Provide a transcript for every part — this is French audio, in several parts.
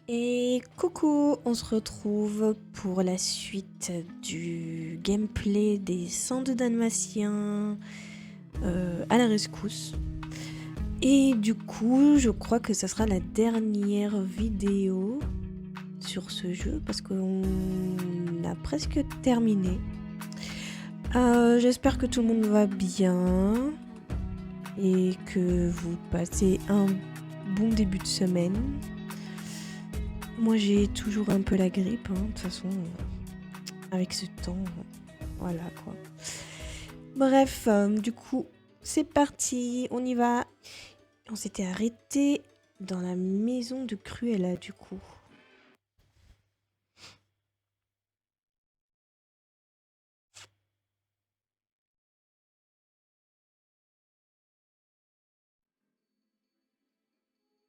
Et coucou, on se retrouve pour la suite du gameplay des 102 Dalmatiens à la rescousse. Et du coup, je crois que ça sera la dernière vidéo sur ce jeu parce qu'on a presque terminé. J'espère que tout le monde va bien et que vous passez un bon début de semaine. Moi, j'ai toujours un peu la grippe, hein. De toute façon, avec ce temps, voilà quoi. Bref, du coup, c'est parti, on y va. On s'était arrêté dans la maison de Cruella, du coup.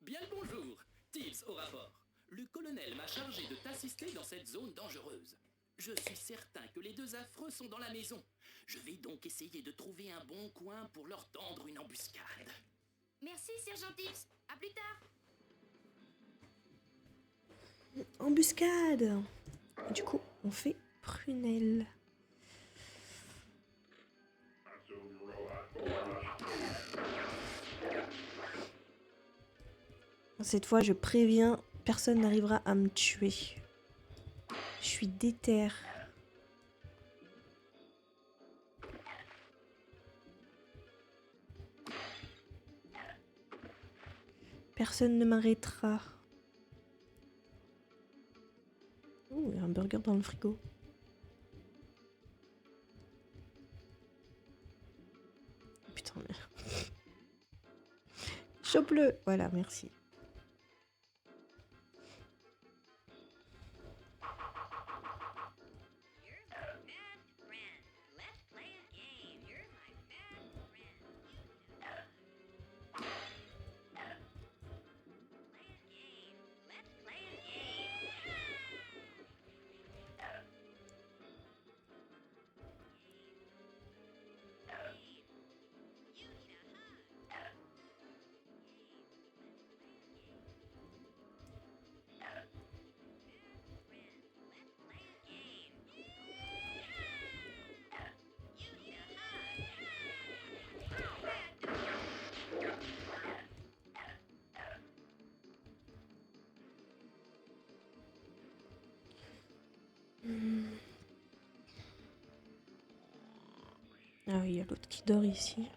Bien le bonjour, Tibbs au rapport. Le colonel m'a chargé de t'assister dans cette zone dangereuse. Je suis certain que les deux affreux sont dans la maison. Je vais donc essayer de trouver un bon coin pour leur tendre une embuscade. Merci, Sergent Tibbs. À plus tard. Embuscade. Du coup, on fait prunelle. Cette fois, je préviens, personne n'arrivera à me tuer. Je suis déter. Personne ne m'arrêtera. Oh, il y a un burger dans le frigo. Putain, mais... Chope-le. Voilà, merci. You're my best friend. Let's play a game. You're my best friend. Play a game. Let's play a game. You need a hug. Let's play a game. You need a Ah oui, il y a l'autre qui dort ici.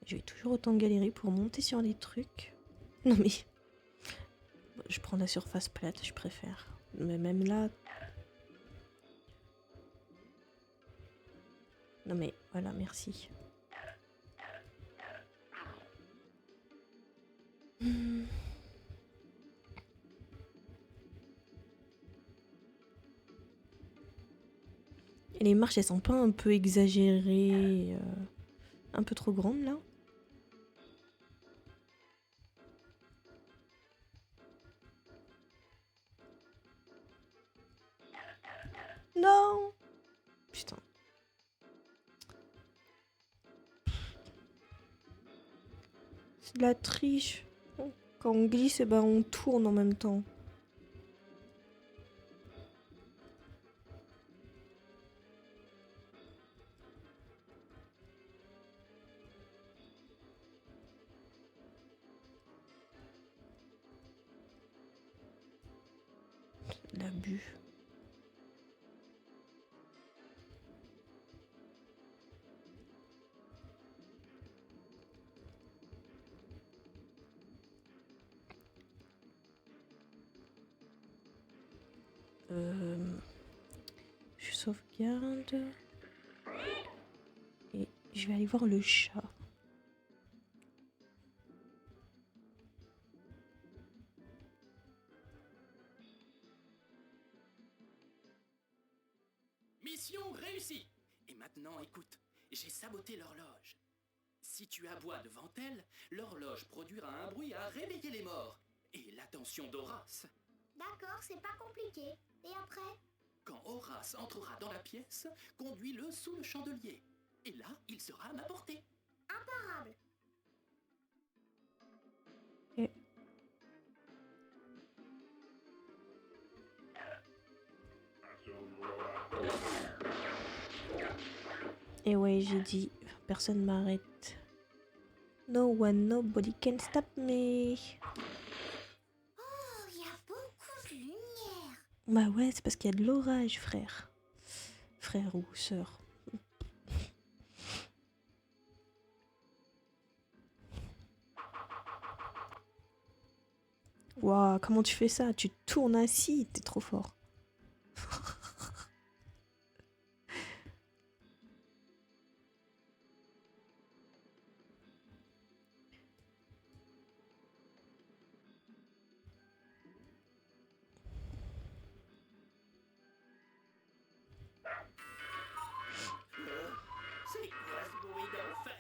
Je vais toujours autant galérer pour monter sur les trucs. Non mais... Je prends la surface plate, je préfère. Mais même là... Non mais voilà, merci. Et les marches, elles sont pas un peu exagérées, un peu trop grandes là? Non! Putain. C'est de la triche. Quand on glisse, eh ben, on tourne en même temps. L'abus. Je sauvegarde. Et je vais aller voir le chat. Mission réussie. Et maintenant, écoute, j'ai saboté l'horloge. Si tu aboies devant elle, l'horloge produira un bruit à réveiller les morts. Et l'attention d'Horace. D'accord, c'est pas compliqué. Et après? Quand Horace entrera dans la pièce, conduis-le sous le chandelier. Et là, il sera à ma portée. Imparable. Et ouais, j'ai dit, personne m'arrête. No one, nobody can stop me. Oh, il y a beaucoup de lumière. Bah ouais, c'est parce qu'il y a de l'orage, frère. Frère ou sœur. Waouh, comment tu fais ça? Tu tournes assis, t'es trop fort. C'est quoi ce bruit d'enfer?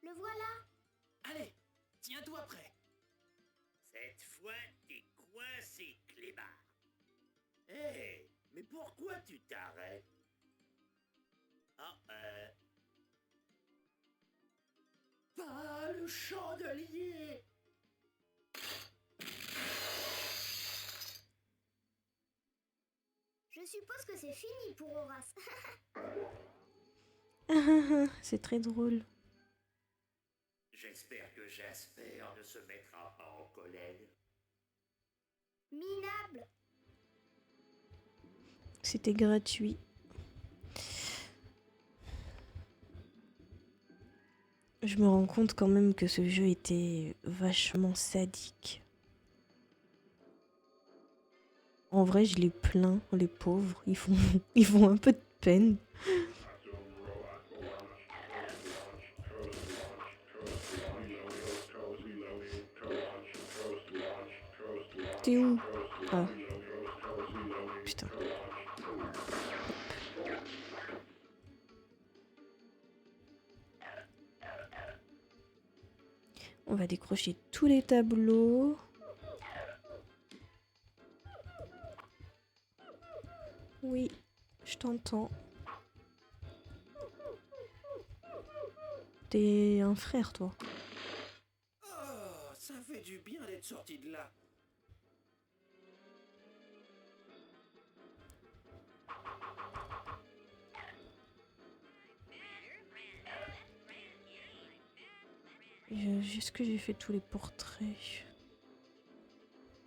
Le voilà. Allez, tiens-toi prêt. Cette fois, t'es coincé, clébard. Hé, mais pourquoi tu t'arrêtes? Ah, Pas le chandelier. Je suppose que c'est fini pour Horace. C'est très drôle. j'espère que Jasper ne se mettra pas en colère. Minable. C'était gratuit. Je me rends compte quand même que ce jeu était vachement sadique. En vrai, je les plains, les pauvres. Ils font un peu de peine. T'es où? Ah. Putain. On va décrocher tous les tableaux. Oui, je t'entends. T'es un frère, toi. Oh, ça fait du bien d'être sorti de là. Est-ce que j'ai fait tous les portraits?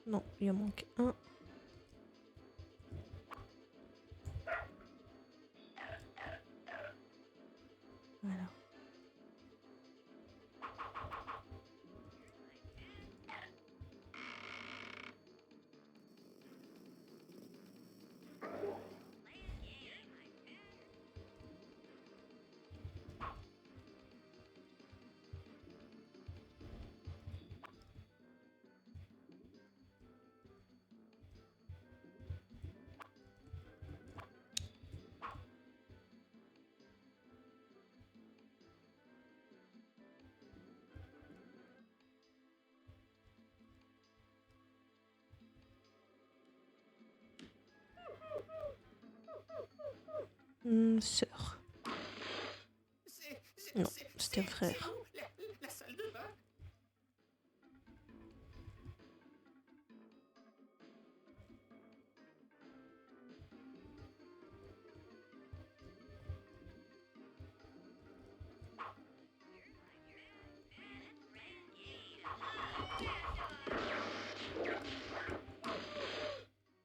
Non, il en manque un. Voilà. Sœur. C'est Non, c'était un frère. C'est où la salle de bain?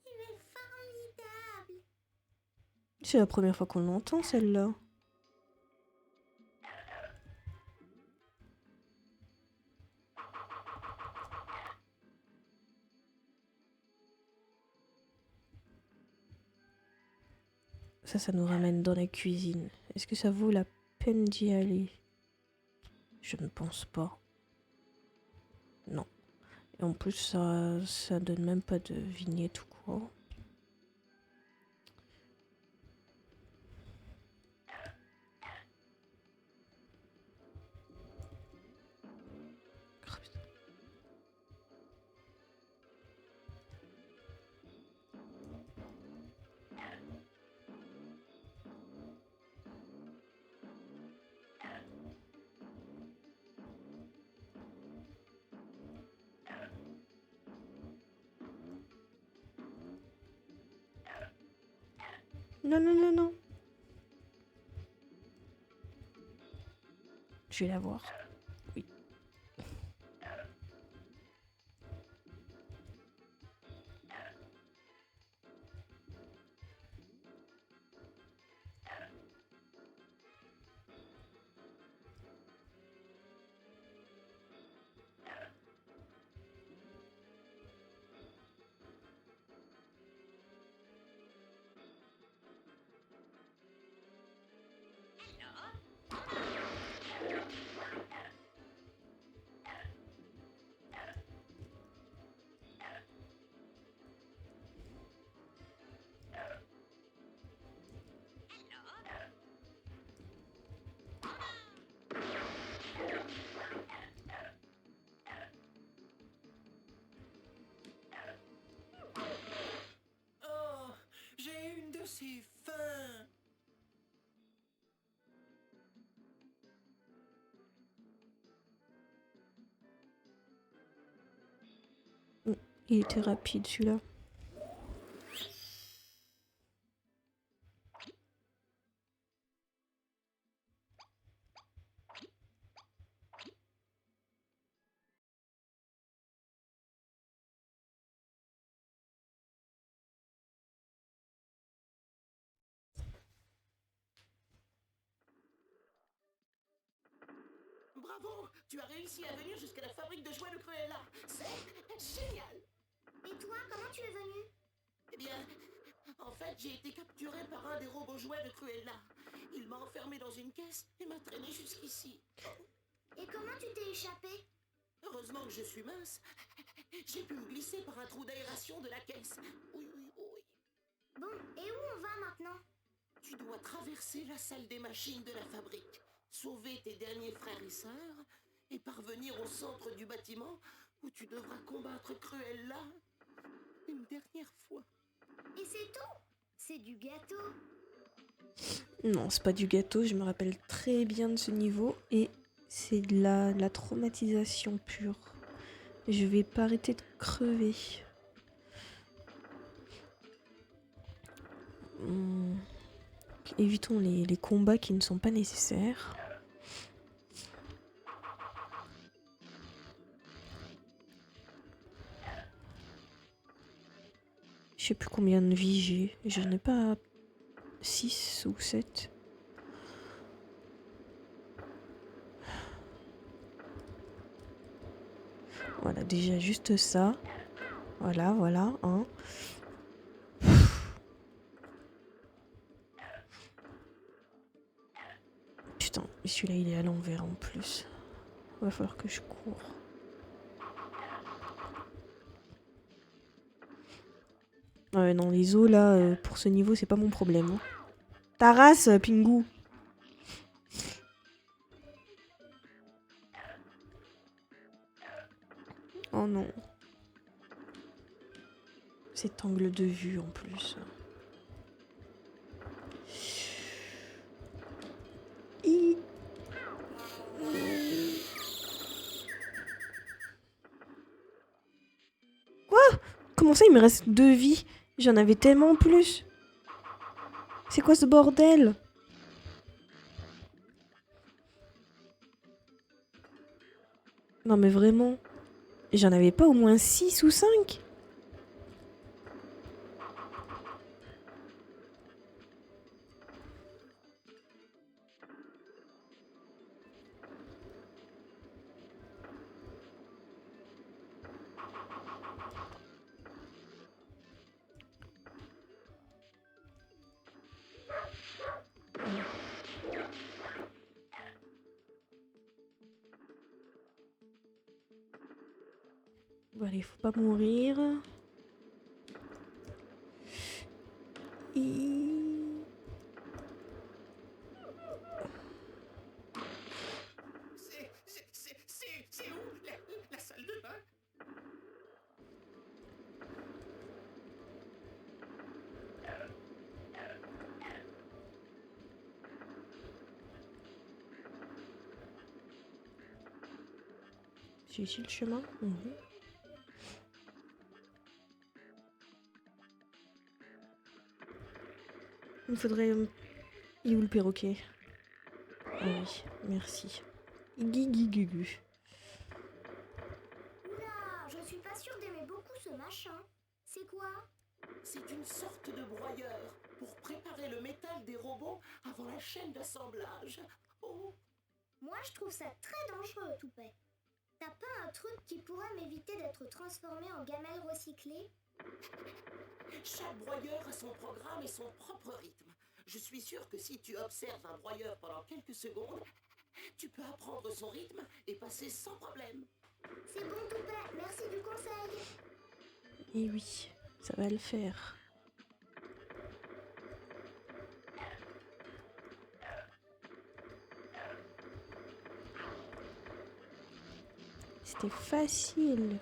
Il est formidable. C'est la première fois qu'on l'entend, celle-là. Ça nous ramène dans la cuisine. Est-ce que ça vaut la peine d'y aller? Je ne pense pas. Non. Et en plus, ça donne même pas de vignette ou quoi. Ah, putain. Non, non, non, non. Je vais la voir. Oui. Oh, j'ai une de ces fins. Il était rapide, celui-là. Bravo, tu as réussi à venir jusqu'à la fabrique de jouets de Cruella. C'est génial. Et toi, comment tu es venu? Eh bien, en fait, j'ai été capturé par un des robots jouets de Cruella. Il m'a enfermé dans une caisse et m'a traîné jusqu'ici. Et comment tu t'es échappé? Heureusement que je suis mince. J'ai pu me glisser par un trou d'aération de la caisse. Oui, oui, oui. Bon, et où on va maintenant? Tu dois traverser la salle des machines de la fabrique, sauver tes derniers frères et sœurs, et parvenir au centre du bâtiment où tu devras combattre Cruella une dernière fois. Et c'est tout? C'est du gâteau. Non, c'est pas du gâteau, je me rappelle très bien de ce niveau et c'est de la traumatisation pure. Je vais pas arrêter de crever. Évitons les combats qui ne sont pas nécessaires. Je sais plus combien de vie j'ai. Je n'ai pas 6 ou 7. Voilà, déjà juste ça. Voilà, voilà, hein. Putain, mais celui-là il est à l'envers en plus. Va falloir que je cours. Ouais, non, les os là, pour ce niveau, c'est pas mon problème. Hein. Ta race, Pingu! Oh non. Cet angle de vue en plus. comment ça, il me reste 2 vies? J'en avais tellement plus. C'est quoi ce bordel? Non mais vraiment. J'en avais pas au moins 6 ou 5? Bon allez, faut pas mourir. C'est où la salle de bain? C'est ici le chemin? Mhm. Il me faudrait... Il est où le perroquet? Ah oui, merci. Guiguigugu. Oula, je suis pas sûre d'aimer beaucoup ce machin. C'est quoi? C'est une sorte de broyeur pour préparer le métal des robots avant la chaîne d'assemblage. Oh, Moi, je trouve ça très dangereux, Toupet. T'as pas un truc qui pourrait m'éviter d'être transformé en gamelle recyclée? chaque broyeur a son programme et son propre rythme. Je suis sûr que si tu observes un broyeur pendant quelques secondes, tu peux apprendre son rythme et passer sans problème. C'est bon, Toupet, merci du conseil. Et oui, ça va le faire. C'était facile.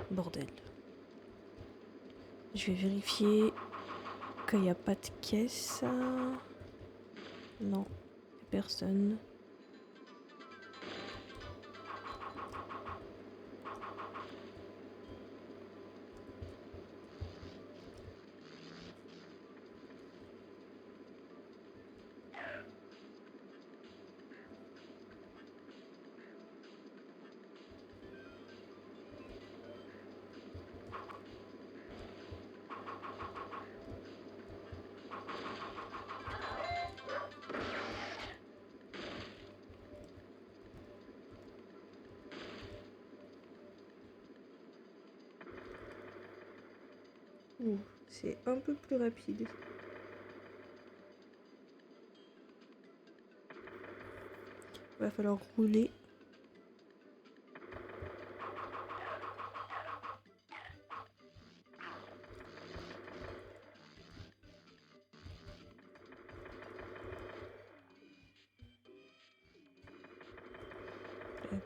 Bordel. Je vais vérifier qu'il n'y a pas de caisse. Non, personne. Ouh, c'est un peu plus rapide. Va falloir rouler.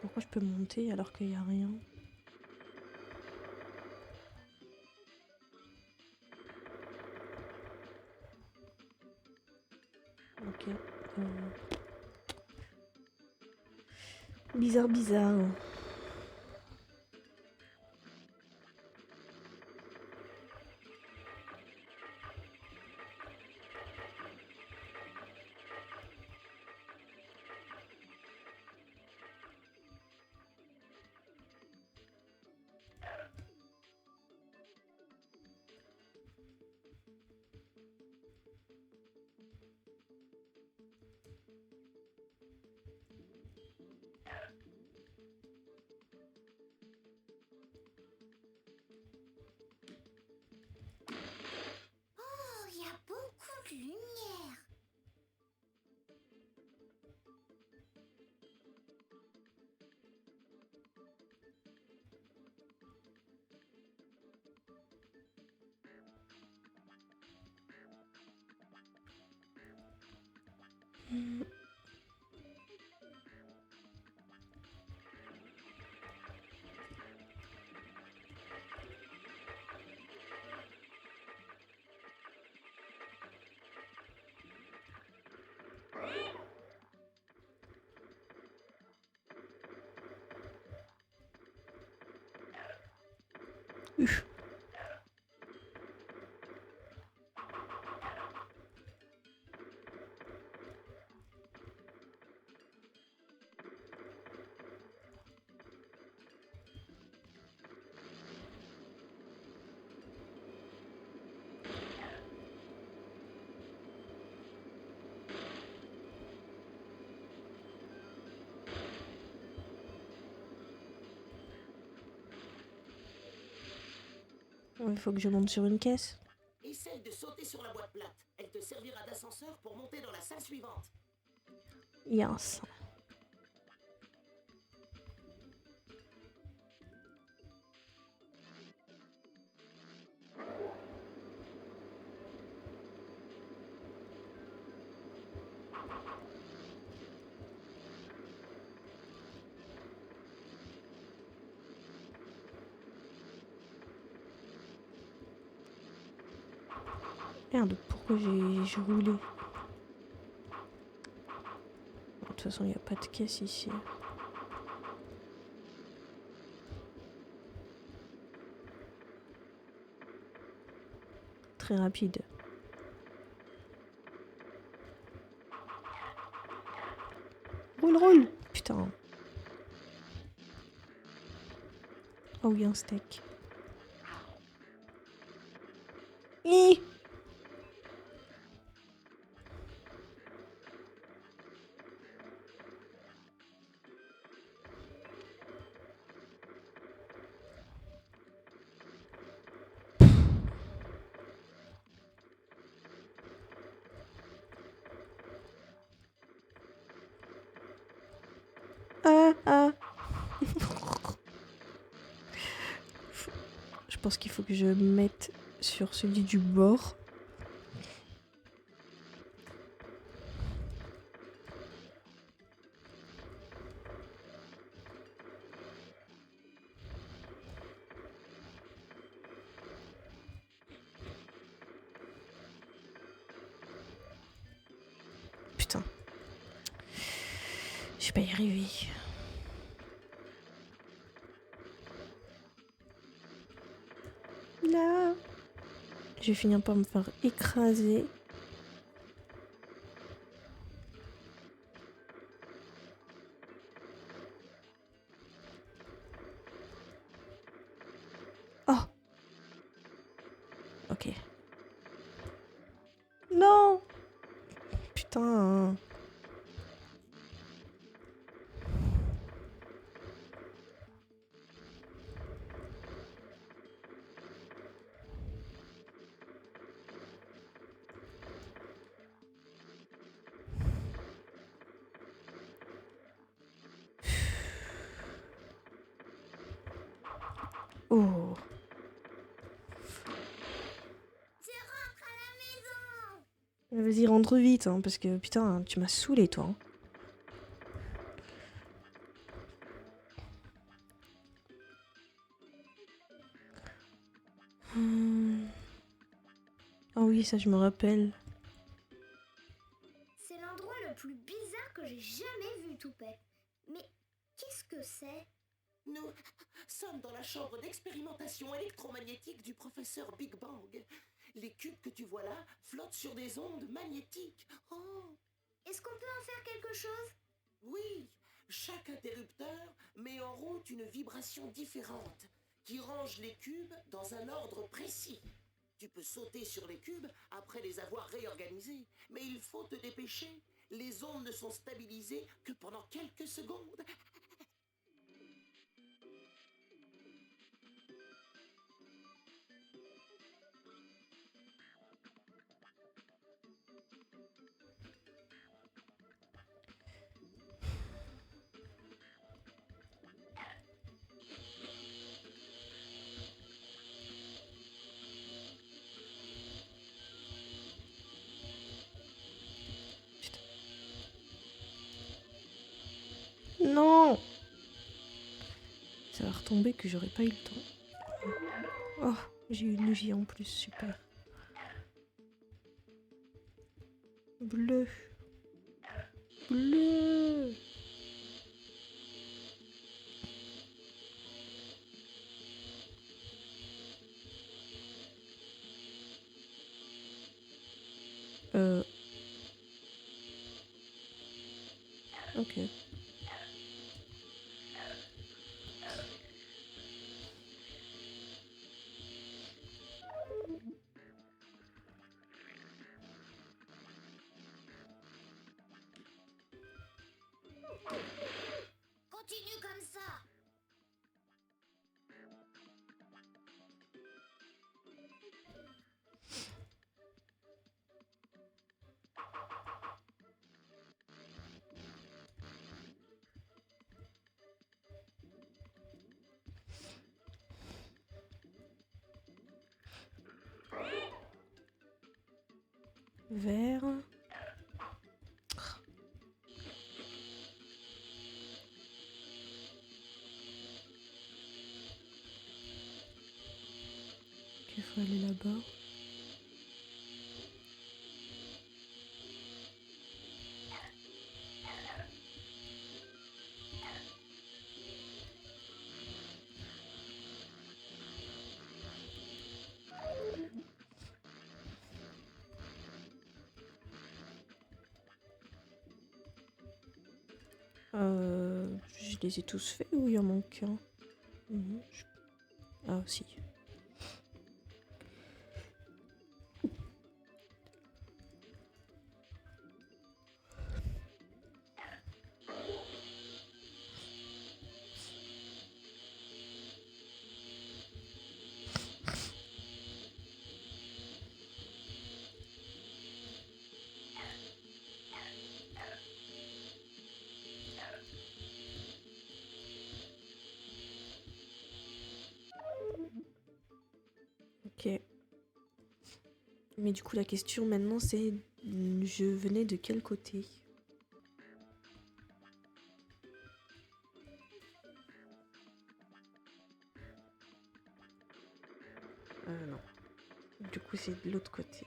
Pourquoi je peux monter alors qu'il n'y a rien? Ok. Bizarre, bizarre. Il faut que je monte sur une caisse. Essaye de sauter sur la boîte plate. Elle te servira d'ascenseur pour monter dans la salle suivante. Yes. Merde, pourquoi j'ai roulé? De toute façon, il n'y a pas de caisse ici. Très rapide. Roule, roule! Putain. Oh oui, un steak. Hi. Ah. Je pense qu'il faut que je me mette sur celui du bord. Putain. Je vais pas y arriver. Là. Je vais finir par me faire écraser. Oh. Ok. Non. Putain. Oh. Je rentre à la maison. Vas-y, rentre vite, hein, parce que putain, tu m'as saoulé, toi. Hein. Ah oui, ça je me rappelle. C'est l'endroit le plus bizarre que j'ai jamais vu, Toupet. Mais qu'est-ce que c'est? Nous sommes dans la chambre d'expérimentation électromagnétique du professeur Big Bang. Les cubes que tu vois là flottent sur des ondes magnétiques. Oh, Est-ce qu'on peut en faire quelque chose? oui, chaque interrupteur met en route une vibration différente qui range les cubes dans un ordre précis. Tu peux sauter sur les cubes après les avoir réorganisés, mais il faut te dépêcher. Les ondes ne sont stabilisées que pendant quelques secondes. ça va retomber que j'aurais pas eu le temps. Oh, j'ai eu une vie en plus, super. Bleu. Bleu. Ok. Continue comme ça. Vert. Il faut aller là-bas. Je les ai tous faits ou il en manque un? Ah, si. Ok. Mais du coup, la question maintenant, c'est je venais de quel côté? Non. Du coup, c'est de l'autre côté.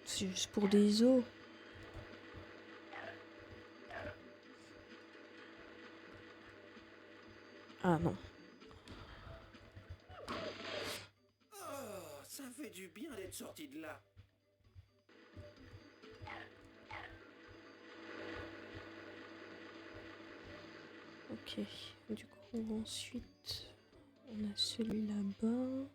C'est juste pour des os. Ah non. Oh, ça fait du bien d'être sorti de là. Ok. Du coup, ensuite, on a celui là-bas.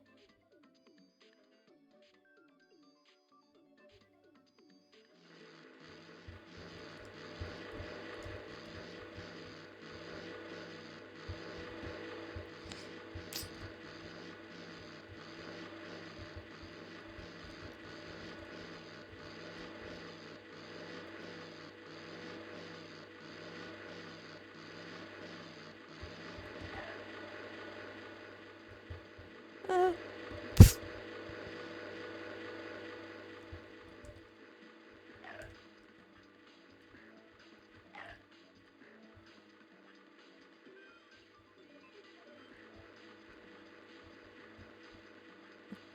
Ah.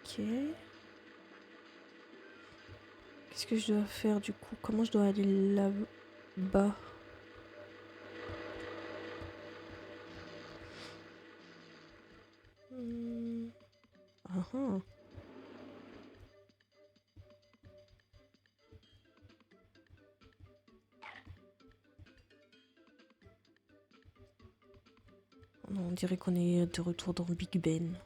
Ok. Qu'est-ce que je dois faire du coup? Comment je dois aller là-bas? Ah ah. Non, on dirait qu'on est de retour dans Big Ben.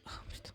Oh putain.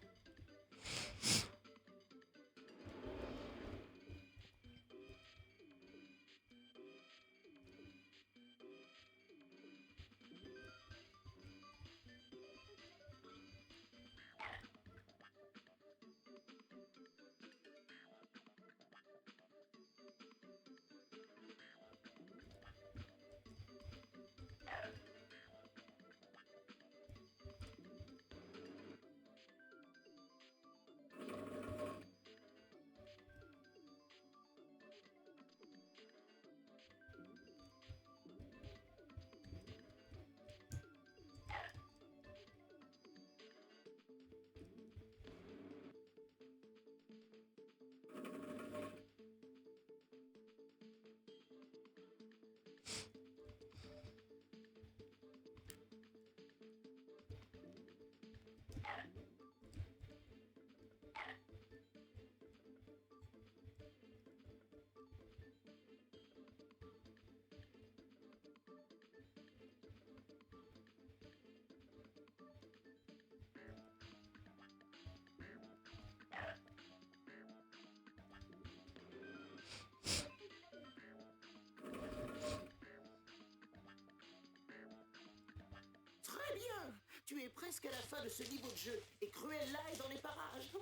presque à la fin de ce niveau de jeu et Cruella est dans les parages.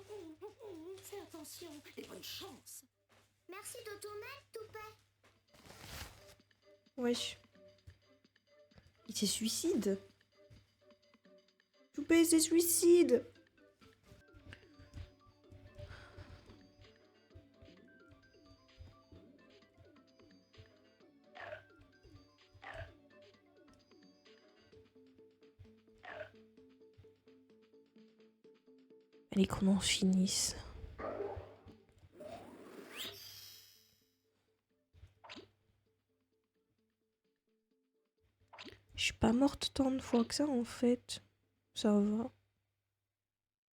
Fais attention et bonne chance. Merci de ton aide, Toupet. Wesh. Il se suicide. Toupet se suicide. Allez, qu'on en finisse. Je suis pas morte tant de fois que ça en fait. Ça va.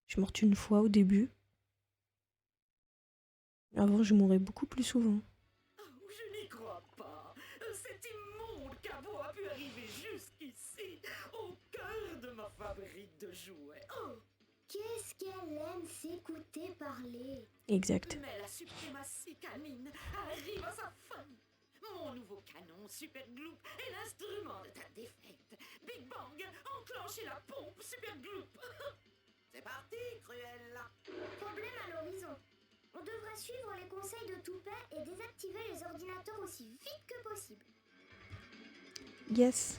Je suis morte une fois au début. Avant, je mourais beaucoup plus souvent. Je n'y crois pas. Cet immonde cabot a pu arriver jusqu'ici, au cœur de ma fabrique de jouets. Oh, Qu'est-ce qu'elle aime s'écouter parler. Exact. mais la suprématie canine arrive à sa fin. Mon nouveau canon Super Gloop est l'instrument de ta défaite. Big Bang, enclenchez la pompe Super Gloop. C'est parti, Cruella. Problème à l'horizon. On devrait suivre les conseils de Toupet et désactiver les ordinateurs aussi vite que possible. Yes.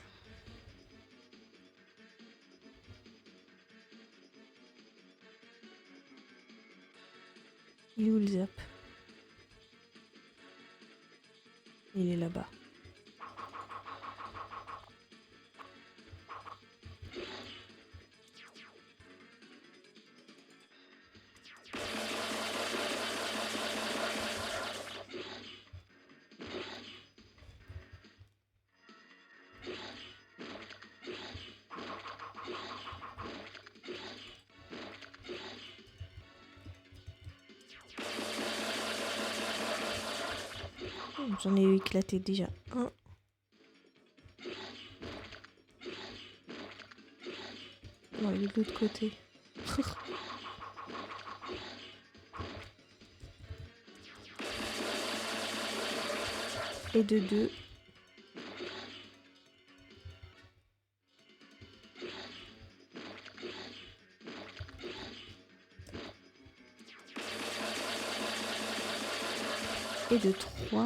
Il est où le zap? Il est là-bas. J'en ai éclaté déjà un. Non, il est de l'autre côté. Et de deux. Et de 3.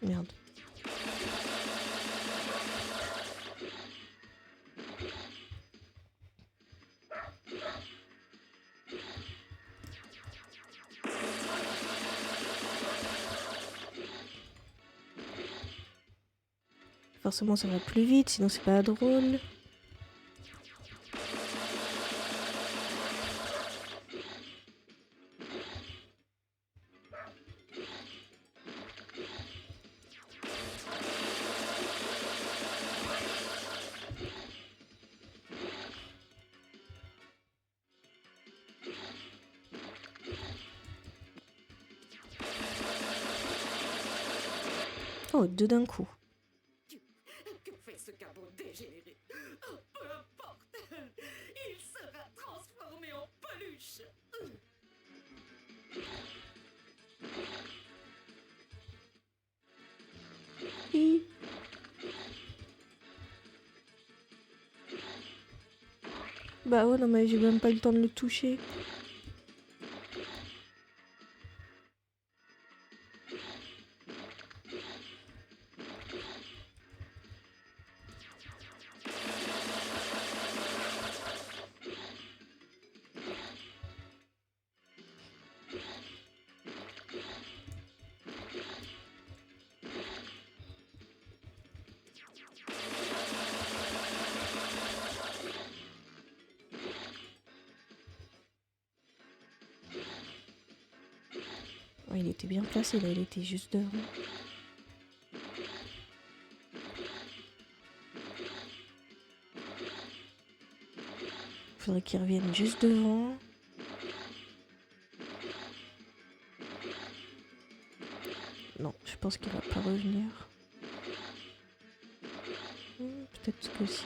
Merde. Forcément, ça va plus vite, sinon c'est pas drôle. Oh, deux d'un coup. Que fait ce cabot dégénéré? Oh, peu importe. Il sera transformé en peluche. Hi. Bah ouais, non mais j'ai même pas eu le temps de le toucher. Ouais, il était bien placé là, il était juste devant. Faudrait qu'il revienne juste devant. Non, je pense qu'il va pas revenir. Peut-être que si.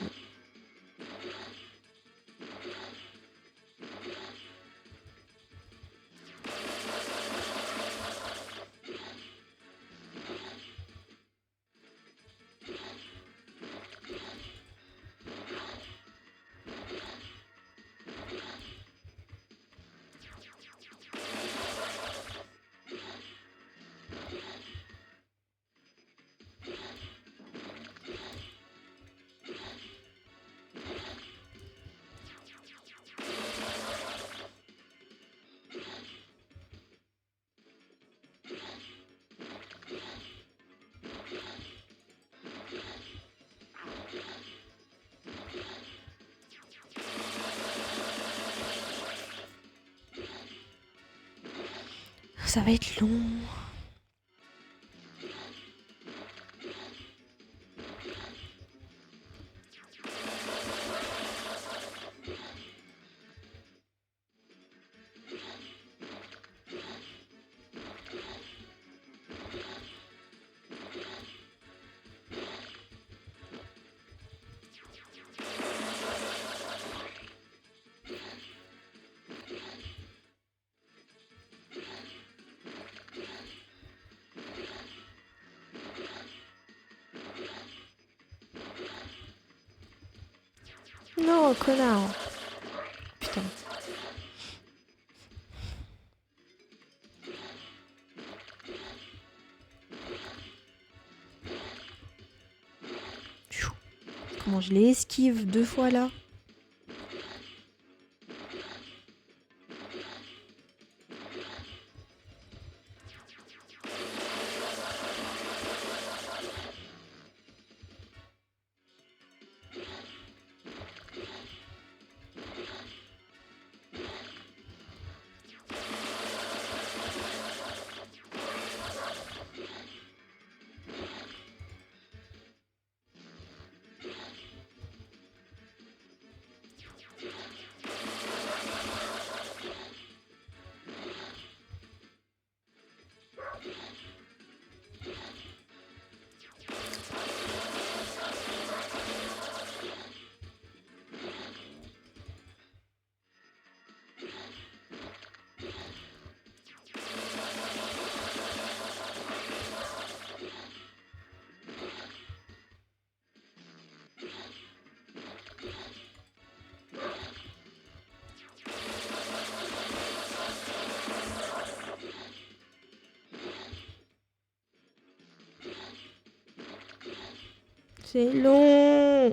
ça va être long. Non, connard. Putain. Chou. Comment je les esquive 2 fois là? C'est long.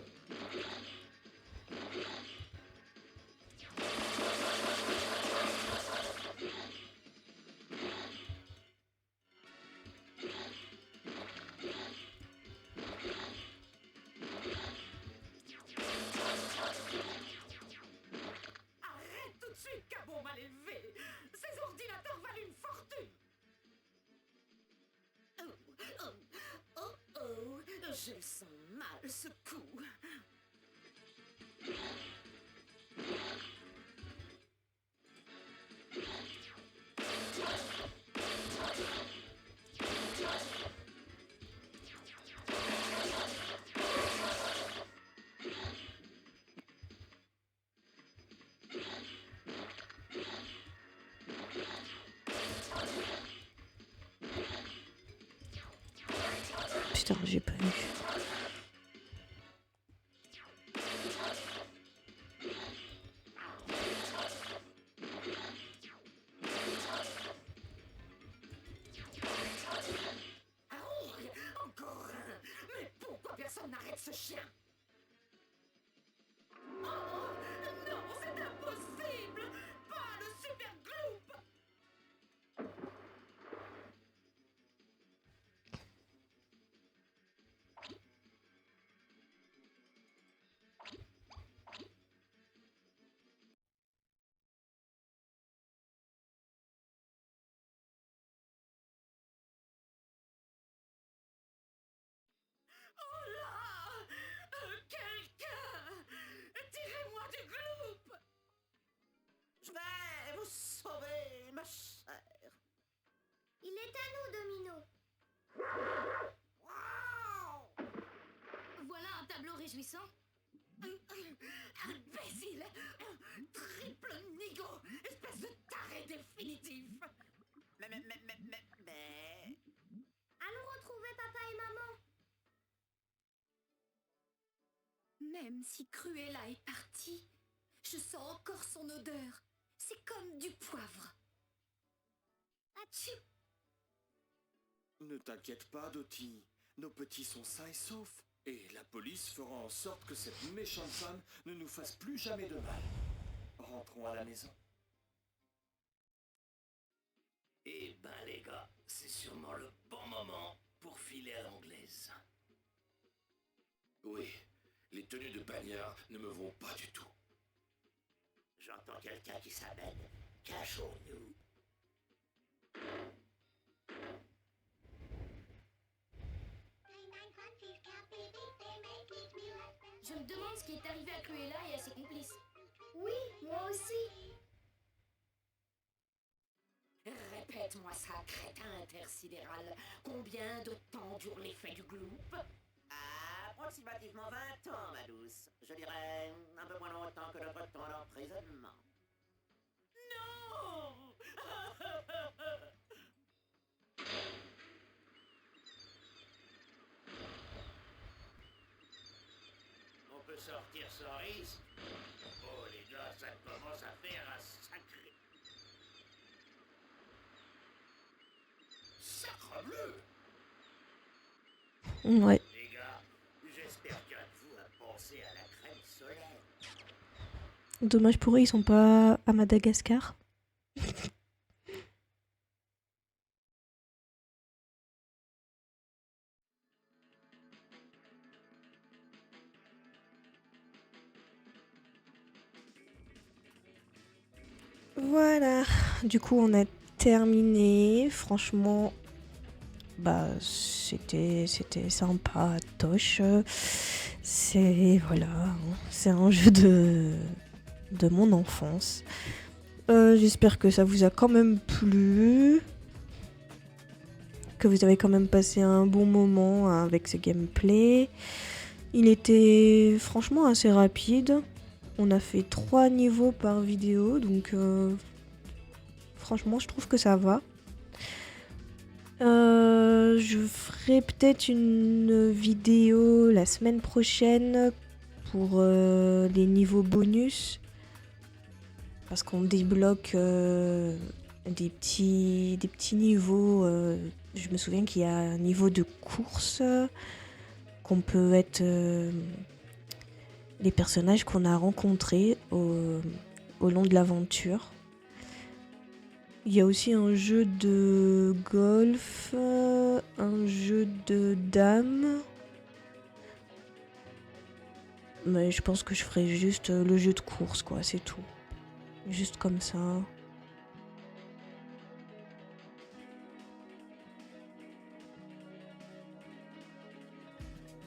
Arrête tout de suite, cabot mal élevé. Ces ordinateurs valent une fortune. Oh, je le sens mal, ce coup. Putain, j'ai pas vu. Encore un. Mais pourquoi personne n'arrête ce chien? Oh, non, c'est impossible. Pas le super gloop. Oh là! Quelqu'un! Tirez-moi du gloop! Je vais vous sauver, ma chère. Il est à nous, Domino. Wow! Voilà un tableau réjouissant. Imbécile! Triple nigo! Espèce de taré définitif! Mais... Allons retrouver papa et maman. Même si Cruella est partie, je sens encore son odeur. C'est comme du poivre. Atchou! Ne t'inquiète pas, Dottie. Nos petits sont sains et saufs. Et la police fera en sorte que cette méchante femme ne nous fasse plus jamais de mal. Rentrons à la maison. Eh ben les gars, c'est sûrement le bon moment pour filer à l'anglaise. Oui, les tenues de bagnard ne me vont pas du tout. J'entends quelqu'un qui s'amène. Cachons-nous. Je me demande ce qui est arrivé à Cruella et à ses complices. Oui, moi aussi. Répète-moi ça, crétin intersidéral. Combien de temps dure l'effet du gloop? Approximativement 20 ans, ma douce. Je dirais un peu moins longtemps que notre temps d'emprisonnement. Non! On peut sortir sans risque. Oh les gars, ça commence à faire un sacré... Sacrebleu! Ouais. Les gars, j'espère qu'un de vous a pensé à la crème solaire. Dommage pour eux, ils sont pas à Madagascar. Voilà, du coup on a terminé. Franchement, bah c'était sympa, toche. C'est voilà, c'est un jeu de mon enfance. J'espère que ça vous a quand même plu, que vous avez quand même passé un bon moment avec ce gameplay. Il était franchement assez rapide. On a fait 3 niveaux par vidéo, donc franchement je trouve que ça va. Je ferai peut-être une vidéo la semaine prochaine pour les niveaux bonus. Parce qu'on débloque des petits niveaux. Je me souviens qu'il y a un niveau de course qu'on peut être les personnages qu'on a rencontrés au long de l'aventure. Il y a aussi un jeu de golf, un jeu de dames. Mais je pense que je ferai juste le jeu de course, quoi, c'est tout. Juste comme ça.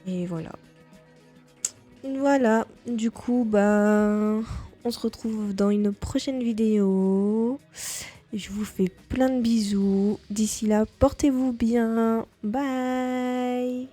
Et voilà. Voilà, du coup, bah, on se retrouve dans une prochaine vidéo. Je vous fais plein de bisous. D'ici là, portez-vous bien. Bye!